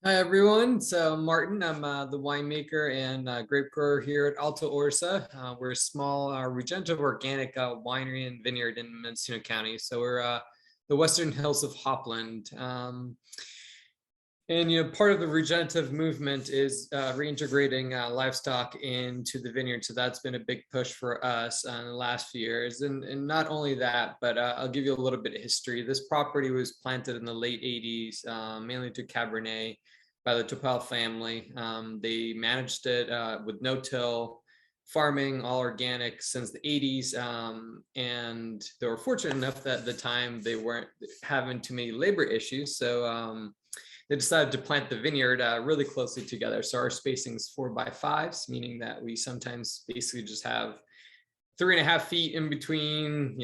Hi everyone. So Martin, I'm the winemaker and grape grower here at Alta Orsa. We're a small regenerative organic winery and vineyard in Mendocino County. So we're the Western Hills of Hopland. And part of the regenerative movement is reintegrating livestock into the vineyard. So that's been a big push for us in the last few years. And not only that, but I'll give you a little bit of history. This property was planted in the late 80s, mainly to Cabernet by the Topal family. They managed it with no-till farming, all organic since the 80s. And they were fortunate enough that at the time they weren't having too many labor issues. So they decided to plant the vineyard really closely together. So our spacing is 4x5s, meaning that we sometimes basically just have 3.5 feet in between,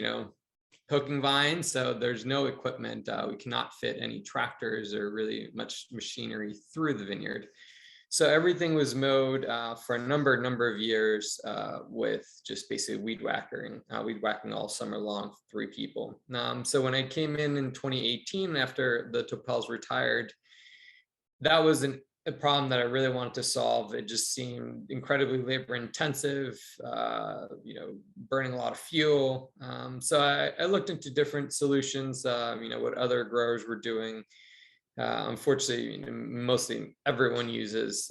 hooking vines. So there's no equipment. We cannot fit any tractors or really much machinery through the vineyard. So everything was mowed for a number of years with just basically weed whacking all summer long, 3 people. So when I came in 2018, after the Topels retired, that was a problem that I really wanted to solve. It just seemed incredibly labor intensive, burning a lot of fuel. So I looked into different solutions, what other growers were doing. Unfortunately, mostly everyone uses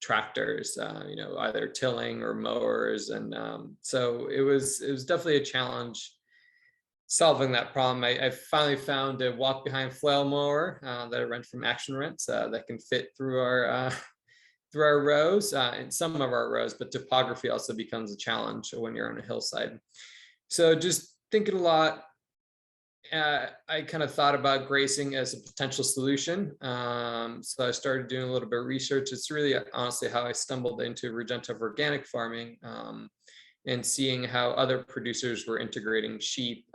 tractors, either tilling or mowers. And so it was definitely a challenge solving that problem. I finally found a walk behind flail mower that I rent from Action Rents that can fit through our rows and some of our rows, but topography also becomes a challenge when you're on a hillside. So just thinking a lot, I kind of thought about grazing as a potential solution. So I started doing a little bit of research. It's really honestly how I stumbled into regenerative organic farming. And seeing how other producers were integrating sheep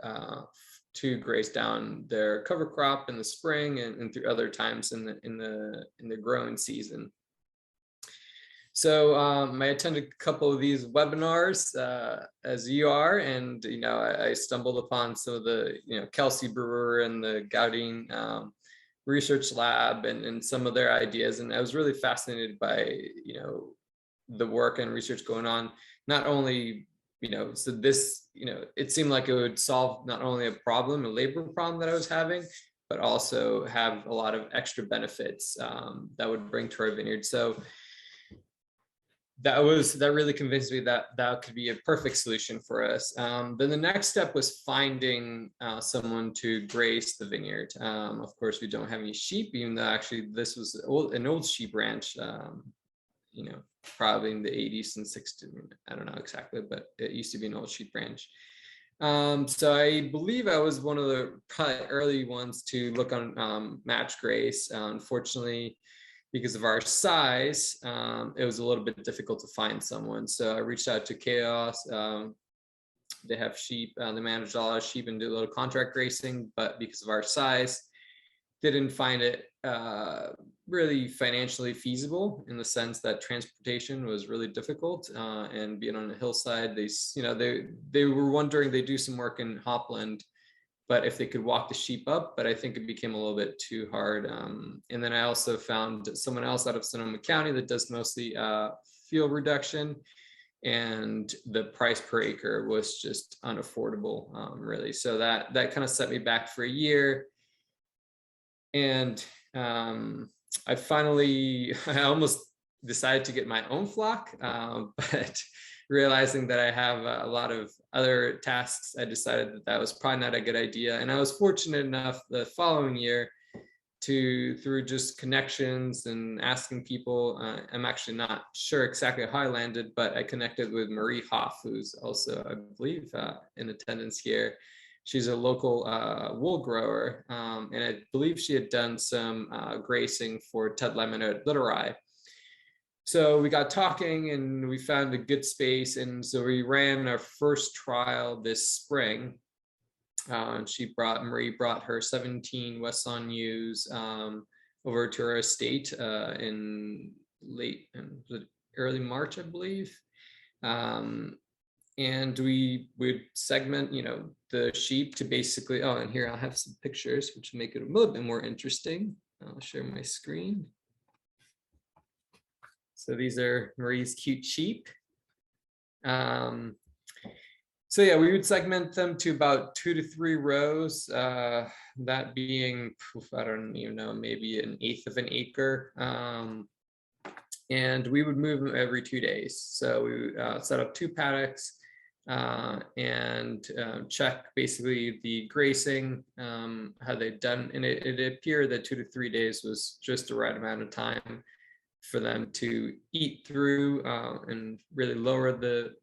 to graze down their cover crop in the spring and through other times in the growing season. So I attended a couple of these webinars as you are, and I stumbled upon some of the Kelsey Brewer and the Gowding Research Lab and some of their ideas, and I was really fascinated by the work and research going on. Not only so this it seemed like it would solve not only a labor problem that I was having, but also have a lot of extra benefits that would bring to our vineyard. So that really convinced me that could be a perfect solution for us. Then the next step was finding someone to graze the vineyard. Of course, we don't have any sheep, even though actually this was an old sheep ranch. Probably in the 80s and 60s. I don't know exactly, but it used to be an old sheep ranch. So I believe I was one of the probably early ones to look on match graze. Unfortunately, because of our size, it was a little bit difficult to find someone. So I reached out to Chaos. They have sheep. They manage a lot of sheep and do a little contract grazing, but because of our size, didn't find it really financially feasible, in the sense that transportation was really difficult, and being on a hillside, they were wondering, they do some work in Hopland, but if they could walk the sheep up, but I think it became a little bit too hard. And then I also found someone else out of Sonoma County that does mostly fuel reduction, and the price per acre was just unaffordable, really. So that kind of set me back for a year. And I almost decided to get my own flock, but realizing that I have a lot of other tasks, I decided that was probably not a good idea. And I was fortunate enough the following year through just connections and asking people, I'm actually not sure exactly how I landed, but I connected with Marie Hoff, who's also, I believe, in attendance here. She's a local wool grower, and I believe she had done some grazing for Ted Lemon at Little Rye. So we got talking and we found a good space. And so we ran our first trial this spring. Marie brought her 17 Wesson ewes over to her estate in early March, I believe. And we would segment, the sheep to basically, and here I'll have some pictures which make it a little bit more interesting. I'll share my screen. So these are Marie's cute sheep. So yeah, we would segment them to about 2 to 3 rows, that being, I don't even know, maybe 1/8 of an acre. And we would move them every 2 days. So we set up 2 paddocks and check basically the grazing, how they've done. And it appeared that 2 to 3 days was just the right amount of time for them to eat through and really lower the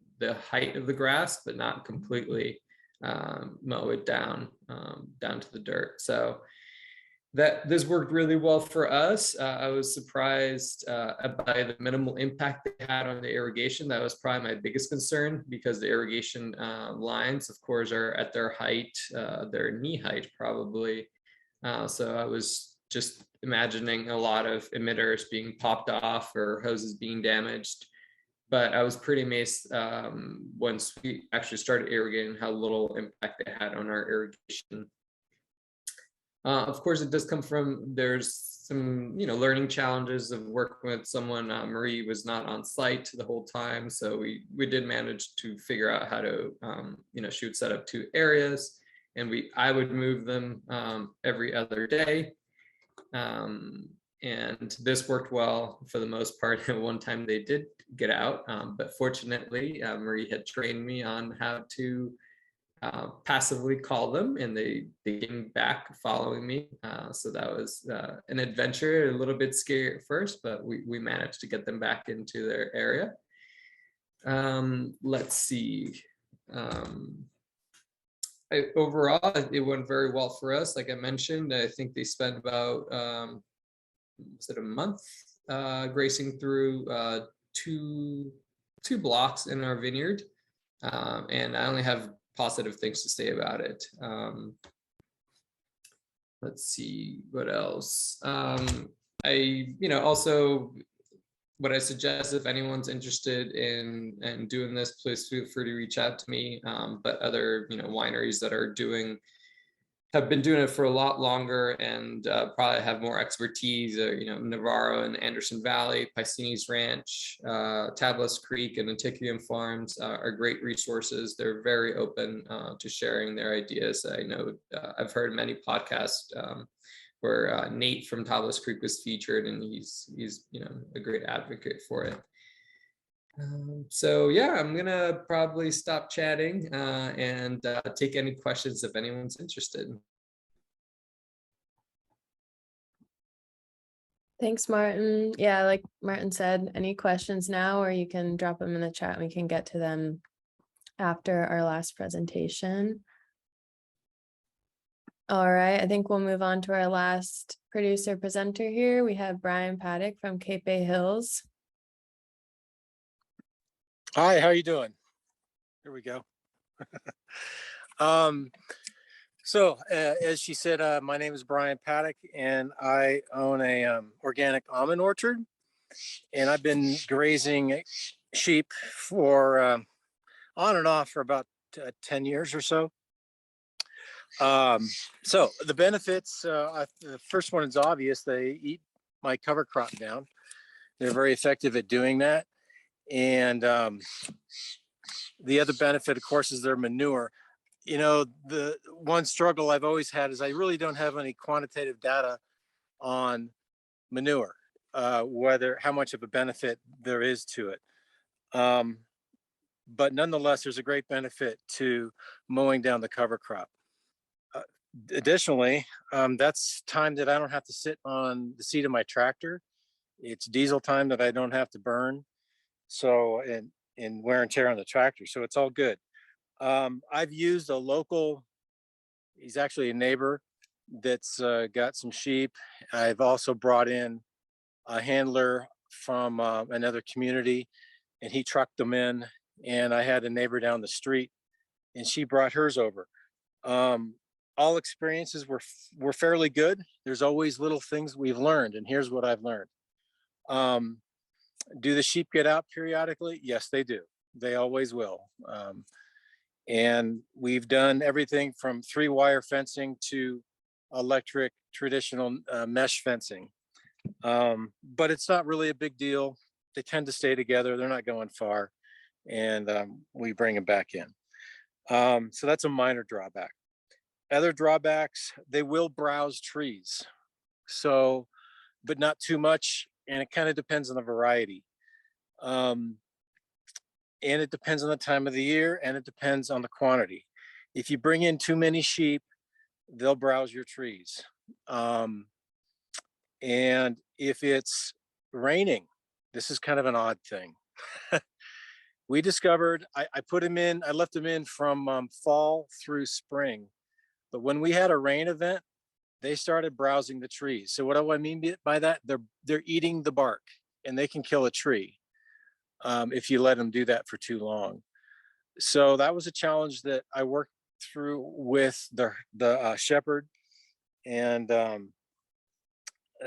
height of the grass, but not completely mow it down to the dirt. So that this worked really well for us. I was surprised by the minimal impact they had on the irrigation. That was probably my biggest concern, because the irrigation lines, of course, are at their height, their knee height probably. So I was just imagining a lot of emitters being popped off or hoses being damaged. But I was pretty amazed once we actually started irrigating how little impact they had on our irrigation. Of course, it does come from, there's some, learning challenges of working with someone. Marie was not on site the whole time, so we did manage to figure out how to, she would set up 2 areas, and I would move them every other day. And this worked well for the most part. One time they did get out, but fortunately, Marie had trained me on how to passively call them, and they came back following me. So that was an adventure, a little bit scary at first, but we managed to get them back into their area. Let's see. Overall, it went very well for us. Like I mentioned, I think they spent about was it a month grazing through 2 blocks in our vineyard, and I only have positive things to say about it. Let's see what else. Also, what I suggest, if anyone's interested in doing this, please feel free to reach out to me. But other wineries that have been doing it for a lot longer and probably have more expertise, Navarro and Anderson Valley, Piscini's Ranch, Tablas Creek, and Antiquium Farms are great resources. They're very open to sharing their ideas. I know I've heard many podcasts where Nate from Tablas Creek was featured, and he's a great advocate for it. So yeah, I'm gonna probably stop chatting and take any questions if anyone's interested. Thanks, Martin. Yeah, like Martin said, any questions now, or you can drop them in the chat and we can get to them after our last presentation. All right, I think we'll move on to our last producer presenter here. We have Brian Paddock from Cape Bay Hills. Hi, how are you doing? Here we go. As she said, my name is Brian Paddock, and I own a organic almond orchard, and I've been grazing sheep for on and off for about 10 years or so. So the benefits, the first one is obvious. They eat my cover crop down. They're very effective at doing that. And the other benefit, of course, is their manure. The one struggle I've always had is I really don't have any quantitative data on manure, how much of a benefit there is to it. But nonetheless, there's a great benefit to mowing down the cover crop. Additionally, that's time that I don't have to sit on the seat of my tractor. It's diesel time that I don't have to burn. So, and wear and tear on the tractor. So it's all good. I've used a local, he's actually a neighbor that's got some sheep. I've also brought in a handler from another community, and he trucked them in. And I had a neighbor down the street, and she brought hers over. All experiences were fairly good. There's always little things we've learned, and here's what I've learned. Do the sheep get out periodically? Yes, they do. They always will. And we've done everything from 3-wire fencing to electric traditional mesh fencing. But it's not really a big deal. they tend to stay together. They're not going far, and we bring them back in. So that's a minor drawback. Other drawbacks, they will browse trees. So, but not too much. And it kind of depends on the variety. And it depends on the time of the year, and it depends on the quantity. If you bring in too many sheep, they'll browse your trees. And if it's raining, this is kind of an odd thing. We discovered, I put them in, I left them in from fall through spring. But when we had a rain event, they started browsing the trees. So what do I mean by that? They're eating the bark, and they can kill a tree if you let them do that for too long. So that was a challenge that I worked through with the shepherd, and that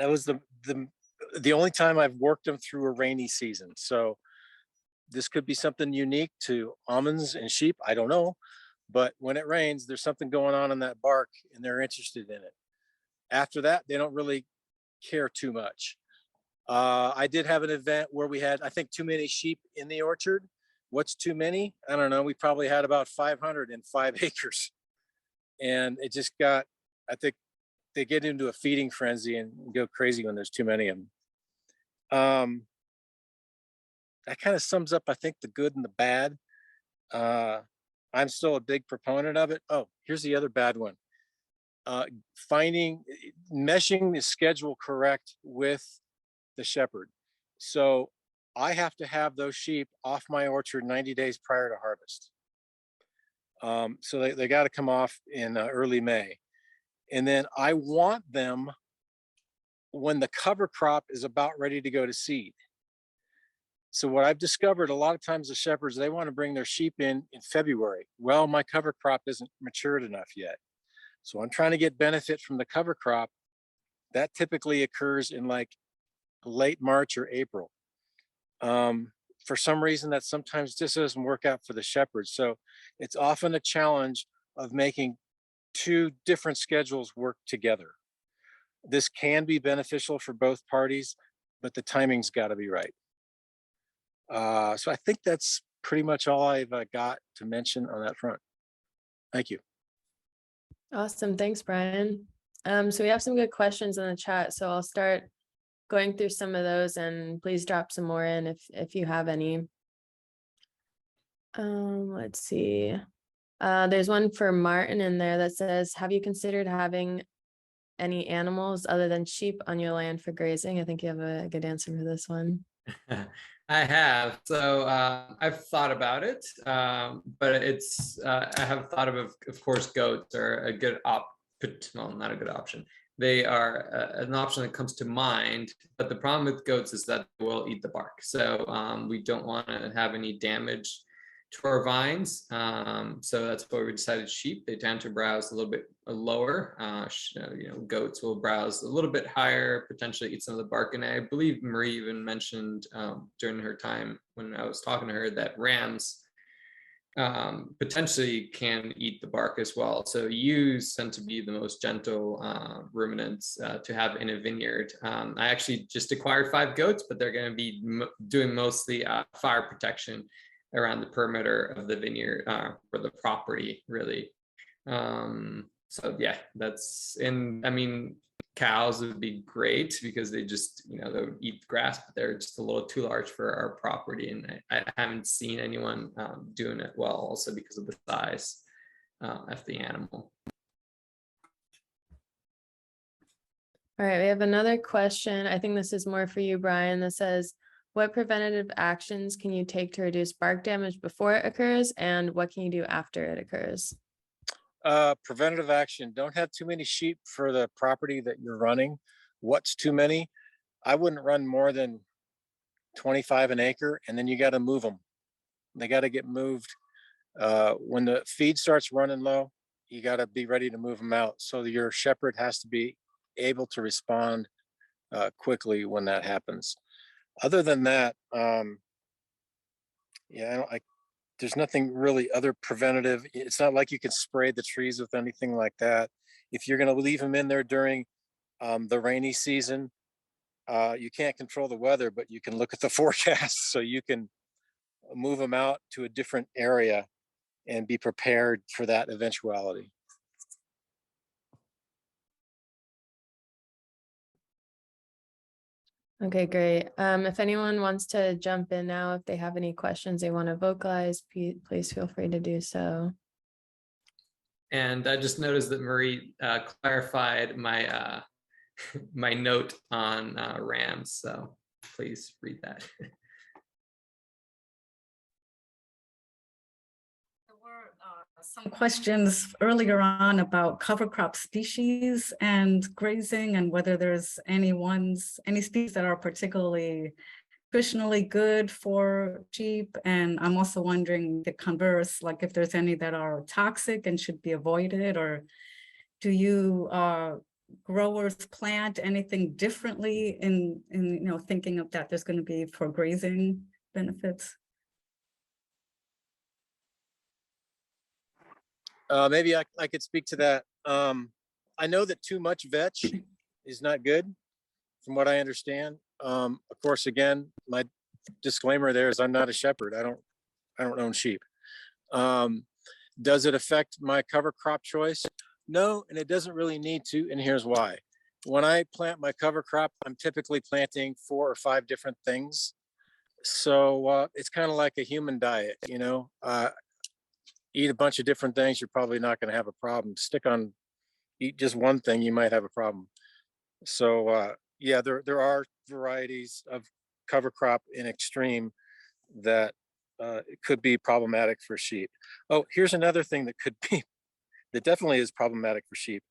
was the only time I've worked them through a rainy season. So this could be something unique to almonds and sheep. I don't know. But when it rains, there's something going on in that bark, and they're interested in it. After that, they don't really care too much. I did have an event where we had, I think, too many sheep in the orchard. What's too many? I don't know. We probably had about 500 in 5 acres. And it just got, I think they get into a feeding frenzy and go crazy when there's too many of them. That kind of sums up, I think, the good and the bad. I'm still a big proponent of it. Oh, here's the other bad one. Meshing the schedule correct with the shepherd. So I have to have those sheep off my orchard 90 days prior to harvest. So they got to come off in early May. And then I want them when the cover crop is about ready to go to seed. So what I've discovered, a lot of times the shepherds, they want to bring their sheep in February. Well, my cover crop isn't matured enough yet. So I'm trying to get benefit from the cover crop. That typically occurs in like late March or April. For some reason, that sometimes just doesn't work out for the shepherds. So it's often a challenge of making 2 different schedules work together. This can be beneficial for both parties, but the timing's got to be right. So I think that's pretty much all I've got to mention on that front. Thank you. Awesome. Thanks, Brian. So we have some good questions in the chat. So I'll start going through some of those, and please drop some more in if you have any. Let's see. There's one for Martin in there that says, have you considered having any animals other than sheep on your land for grazing? I think you have a good answer for this one. I have. So I've thought about it, but I have thought of course, goats are a good well, not a good option. They are an option that comes to mind, but the problem with goats is that they will eat the bark. So we don't want to have any damage to our vines. So that's why we decided sheep. They tend to browse a little bit lower. Goats will browse a little bit higher, potentially eat some of the bark. And I believe Marie even mentioned during her time when I was talking to her that rams potentially can eat the bark as well. So ewes tend to be the most gentle ruminants to have in a vineyard. I actually just acquired 5 goats, but they're going to be doing mostly fire protection around the perimeter of the vineyard for the property, really. So yeah, cows would be great because they just, they would eat grass, but they're just a little too large for our property. And I haven't seen anyone doing it well, also because of the size of the animal. All right, we have another question. I think this is more for you, Brian, that says, what preventative actions can you take to reduce bark damage before it occurs, and what can you do after it occurs? Preventative action, don't have too many sheep for the property that you're running. What's too many? I wouldn't run more than 25 an acre, and then you got to move them. They got to get moved. When the feed starts running low, you got to be ready to move them out. So your shepherd has to be able to respond quickly when that happens. Other than that, there's nothing really other preventative. It's not like you can spray the trees with anything like that. If you're going to leave them in there during the rainy season, You can't control the weather, but you can look at the forecast, so you can move them out to a different area and be prepared for that eventuality. Okay, great. If anyone wants to jump in now, if they have any questions they want to vocalize, please feel free to do so. And I just noticed that Marie clarified my my note on Rams, so please read that. Some questions earlier on about cover crop species and grazing, and whether there's any species that are particularly nutritionally good for sheep. And I'm also wondering the converse, like if there's any that are toxic and should be avoided, or do you growers plant anything differently in thinking of that there's going to be for grazing benefits? Maybe I could speak to that. I know that too much vetch is not good, from what I understand. Of course, again, my disclaimer there is I'm not a shepherd. I don't own sheep. Does it affect my cover crop choice? No, and it doesn't really need to, and here's why. When I plant my cover crop, I'm typically planting 4 or 5 different things. So it's kind of like a human diet, eat a bunch of different things, you're probably not going to have a problem. Eat just one thing, you might have a problem. So yeah, there are varieties of cover crop in extreme that it could be problematic for sheep. Oh, here's another thing that definitely is problematic for sheep.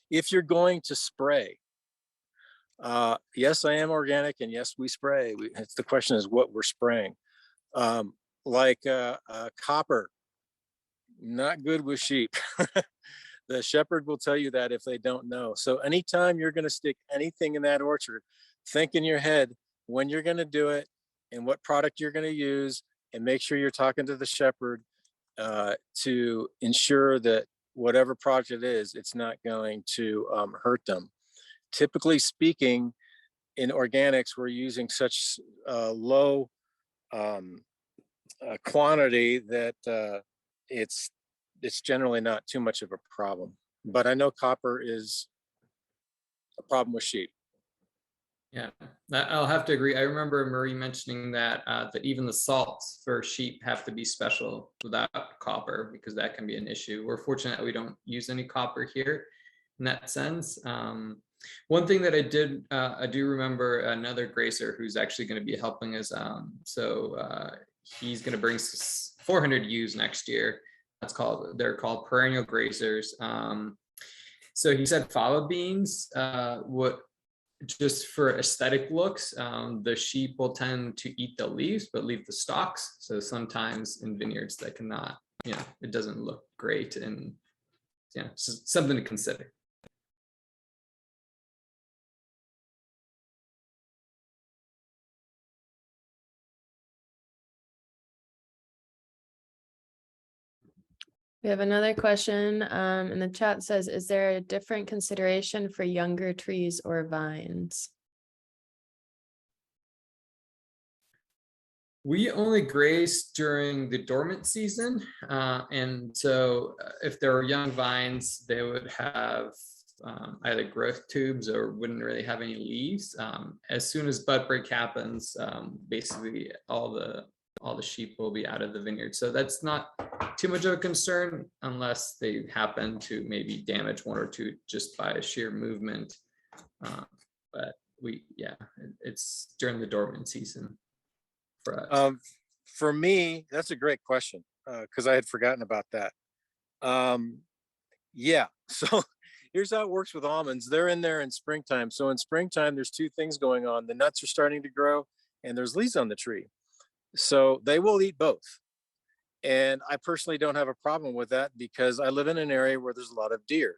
If you're going to spray, yes, I am organic, and yes, we spray. The question is what we're spraying. Like copper, not good with sheep. The shepherd will tell you that if they don't know. So anytime you're going to stick anything in that orchard, think in your head when you're going to do it and what product you're going to use, and make sure you're talking to the shepherd to ensure that whatever product it is, it's not going to hurt them. Typically speaking, in organics, we're using such low quantity that it's generally not too much of a problem. But I know copper is a problem with sheep. Yeah, I'll have to agree. I remember Marie mentioning that that even the salts for sheep have to be special without copper, because that can be an issue. We're fortunate that we don't use any copper here in that sense. One thing that I do remember another grazer who's actually going to be helping us. He's going to bring 400 ewes next year. They're called perennial grazers. So he said fava beans, just for aesthetic looks, the sheep will tend to eat the leaves but leave the stalks. So sometimes in vineyards that cannot, it doesn't look great, and something to consider. We have another question in the chat. Says, is there a different consideration for younger trees or vines? We only graze during the dormant season. And so if there were young vines, they would have either growth tubes or wouldn't really have any leaves. As soon as bud break happens, basically all the sheep will be out of the vineyard. So that's not too much of a concern unless they happen to maybe damage 1 or 2 just by sheer movement. But it's during the dormant season for us. For me, that's a great question, because I had forgotten about that. Yeah, so here's how it works with almonds. They're in there in springtime. So in springtime, there's 2 things going on. The nuts are starting to grow and there's leaves on the tree. So they will eat both. And I personally don't have a problem with that, because I live in an area where there's a lot of deer.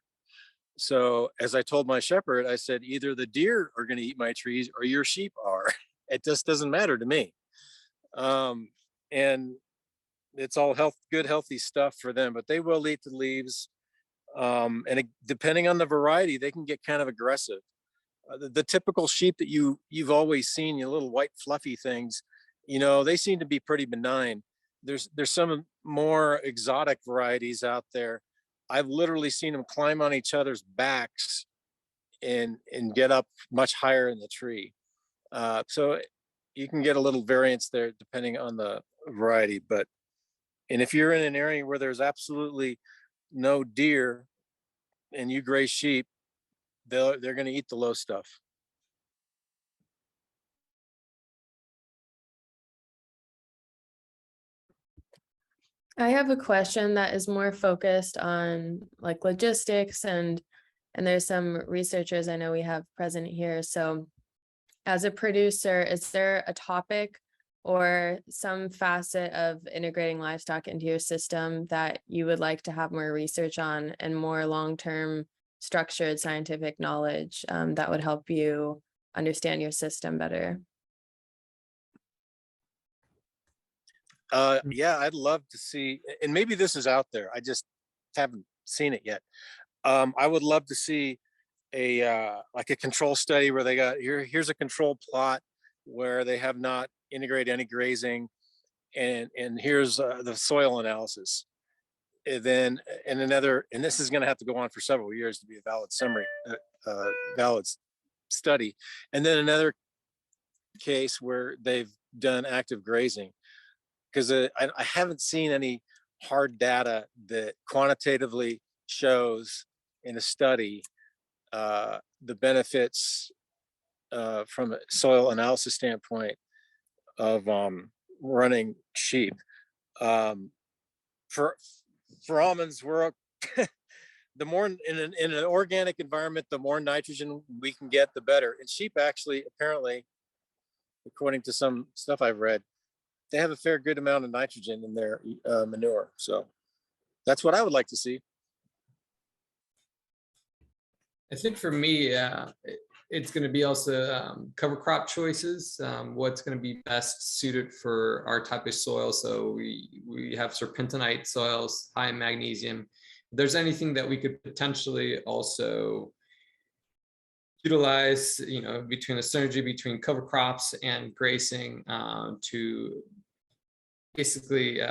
So as I told my shepherd, I said, either the deer are going to eat my trees or your sheep are. It just doesn't matter to me. And it's all good, healthy stuff for them, but they will eat the leaves. And depending on the variety, they can get kind of aggressive. the typical sheep that you've always seen, your little white fluffy things, they seem to be pretty benign. There's some more exotic varieties out there. I've literally seen them climb on each other's backs and get up much higher in the tree. So you can get a little variance there depending on the variety. And if you're in an area where there's absolutely no deer and you graze sheep, they're going to eat the low stuff. I have a question that is more focused on like logistics and there's some researchers I know we have present here. So as a producer, is there a topic or some facet of integrating livestock into your system that you would like to have more research on and more long-term structured scientific knowledge that would help you understand your system better? Yeah, I'd love to see, and maybe this is out there, I just haven't seen it yet. I would love to see like a control study where they got here's a control plot where they have not integrated any grazing, and here's the soil analysis. And then and this is going to have to go on for several years to be a valid summary, valid study. And then another case where they've done active grazing, because I haven't seen any hard data that quantitatively shows in a study the benefits from a soil analysis standpoint of running sheep. For almonds, we're the more in an organic environment, the more nitrogen we can get, the better. And sheep actually, apparently, according to some stuff I've read, they have a fair good amount of nitrogen in their manure. So that's what I would like to see. I think for me, it's going to be also cover crop choices. What's going to be best suited for our type of soil. So we have serpentinite soils, high in magnesium. If there's anything that we could potentially also utilize, between the synergy between cover crops and grazing to basically,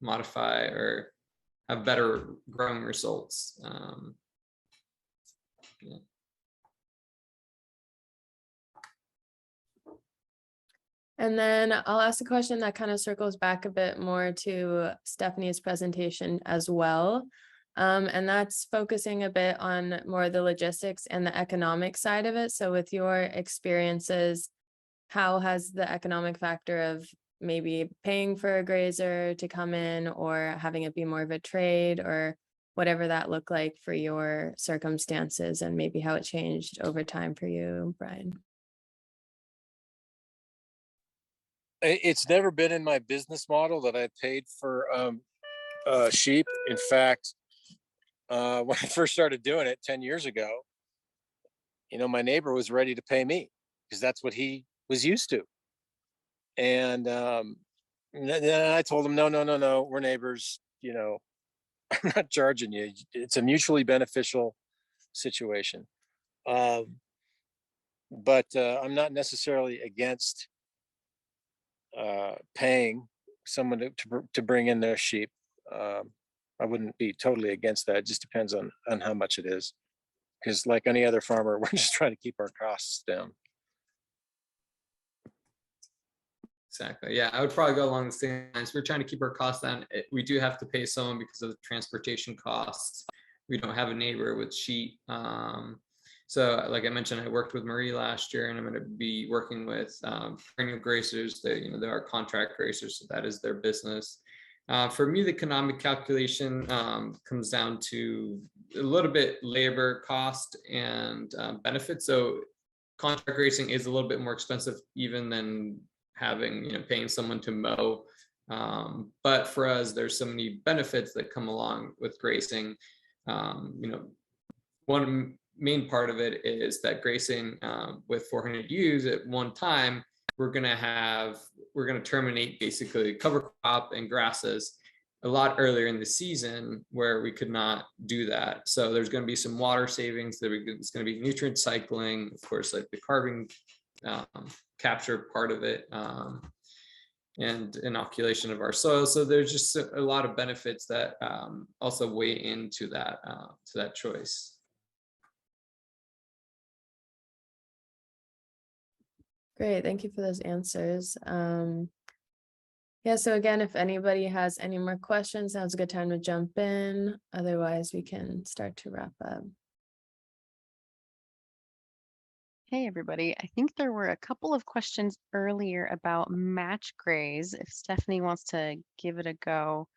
modify or have better growing results. Yeah. And then I'll ask a question that kind of circles back a bit more to Stephanie's presentation as well. And that's focusing a bit on more the logistics and the economic side of it. So with your experiences, how has the economic factor of maybe paying for a grazer to come in or having it be more of a trade or whatever that looked like for your circumstances and maybe how it changed over time for you, Brian? It's never been in my business model that I paid for sheep. In fact, when I first started doing it 10 years ago, my neighbor was ready to pay me because that's what he was used to. And then I told him, no, we're neighbors, I'm not charging you. It's a mutually beneficial situation. But I'm not necessarily against paying someone to bring in their sheep. I wouldn't be totally against that. It just depends on how much it is. Because like any other farmer, we're just trying to keep our costs down. Exactly. Yeah, I would probably go along the same lines. We're trying to keep our costs down. We do have to pay someone because of the transportation costs. We don't have a neighbor with sheep. So like I mentioned, I worked with Marie last year, and I'm going to be working with perennial grazers. They are contract grazers, so that is their business. For me, the economic calculation comes down to a little bit labor cost and benefits. So contract grazing is a little bit more expensive even than having, paying someone to mow. But for us, there's so many benefits that come along with grazing. One main part of it is that grazing with 400 ewes at one time, we're going to terminate basically cover crop and grasses. a lot earlier in the season where we could not do that. So there's going to be some water savings. It's going to be nutrient cycling, of course, like the carbon capture part of it, and inoculation of our soil. So there's just a lot of benefits that also weigh into that choice. Great, thank you for those answers. Yeah, so again, if anybody has any more questions, now's a good time to jump in. Otherwise, we can start to wrap up. Hey, everybody. I think there were a couple of questions earlier about match graze. If Stephanie wants to give it a go.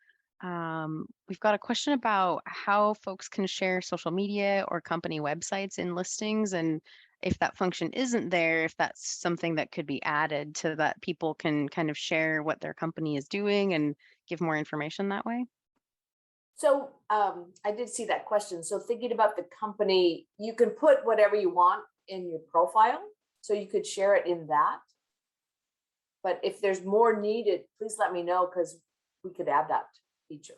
We've got a question about how folks can share social media or company websites in listings, and if that function isn't there, if that's something that could be added so that people can kind of share what their company is doing and give more information that way. So I did see that question. So thinking about the company, you can put whatever you want in your profile, so you could share it in that. But if there's more needed, please let me know, because we could add that feature.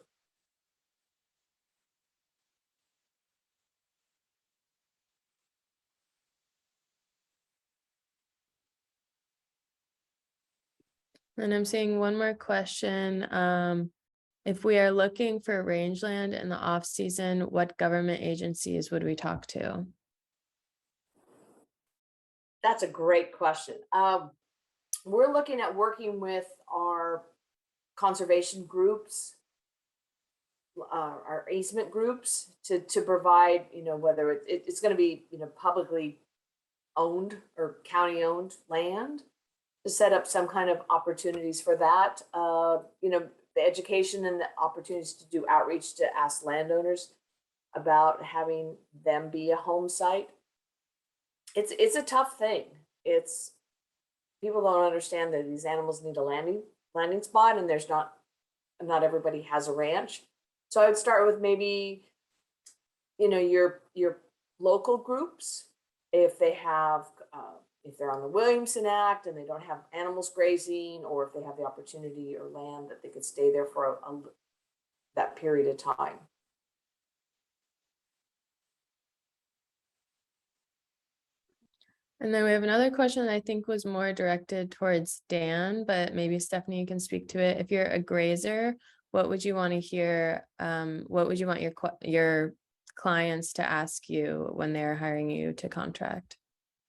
And I'm seeing one more question. If we are looking for rangeland in the off season, what government agencies would we talk to? That's a great question. We're looking at working with our conservation groups, our easement groups, to provide, whether it's going to be, publicly owned or county owned land, to set up some kind of opportunities for that. The education and the opportunities to do outreach to ask landowners about having them be a home site. It's a tough thing. People don't understand that these animals need a landing spot, and there's not everybody has a ranch. So I would start with maybe, your local groups, if they have, if they're on the Williamson Act and they don't have animals grazing, or if they have the opportunity or land that they could stay there for that period of time. And then we have another question that I think was more directed towards Dan, but maybe Stephanie, you can speak to it. If you're a grazer, what would you want to hear? What would you want your clients to ask you when they're hiring you to contract?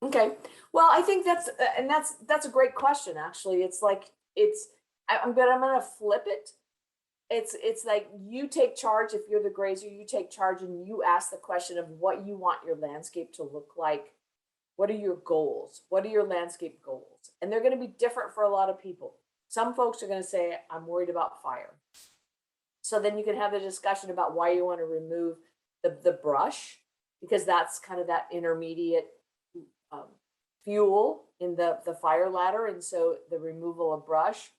Okay, well, I think that's a great question. Actually, I'm gonna flip it. It's like, you take charge. If you're the grazer, you take charge and you ask the question of what you want your landscape to look like. What are your goals? What are your landscape goals? And they're going to be different for a lot of people. Some folks are going to say, I'm worried about fire. So then you can have the discussion about why you want to remove the brush, because that's kind of that intermediate fuel in the fire ladder. And so the removal of brush.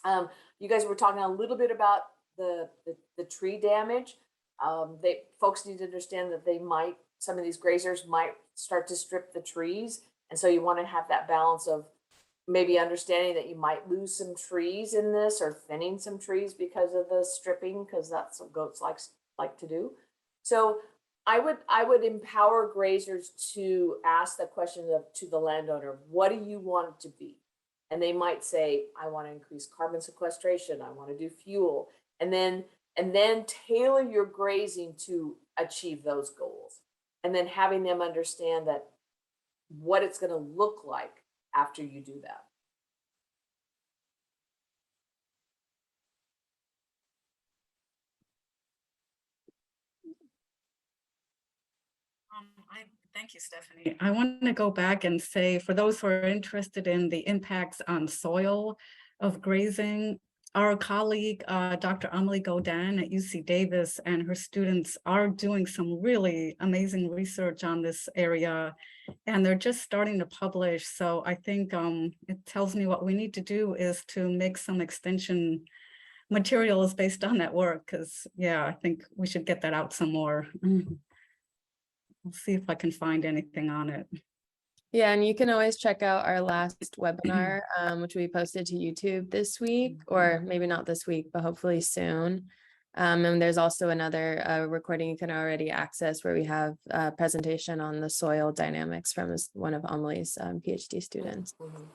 You guys were talking a little bit about the tree damage. Folks need to understand that some of these grazers might start to strip the trees. And so you want to have that balance of maybe understanding that you might lose some trees in this, or thinning some trees because of the stripping, because that's what goats like to do. So I would empower grazers to ask the question to the landowner, what do you want it to be? And they might say, I want to increase carbon sequestration, I want to do fuel, and then tailor your grazing to achieve those goals. And then having them understand that what it's going to look like after you do that. Thank you, Stephanie. I want to go back and say, for those who are interested in the impacts on soil of grazing, our colleague, Dr. Amelie Godin at UC Davis, and her students are doing some really amazing research on this area, and they're just starting to publish. So I think it tells me what we need to do is to make some extension materials based on that work, because yeah, I think we should get that out some more. I'll see if I can find anything on it. Yeah, and you can always check out our last webinar, which we posted to YouTube this week, or maybe not this week, but hopefully soon. And there's also another recording you can already access where we have a presentation on the soil dynamics from one of Amelie's PhD students. Mhm.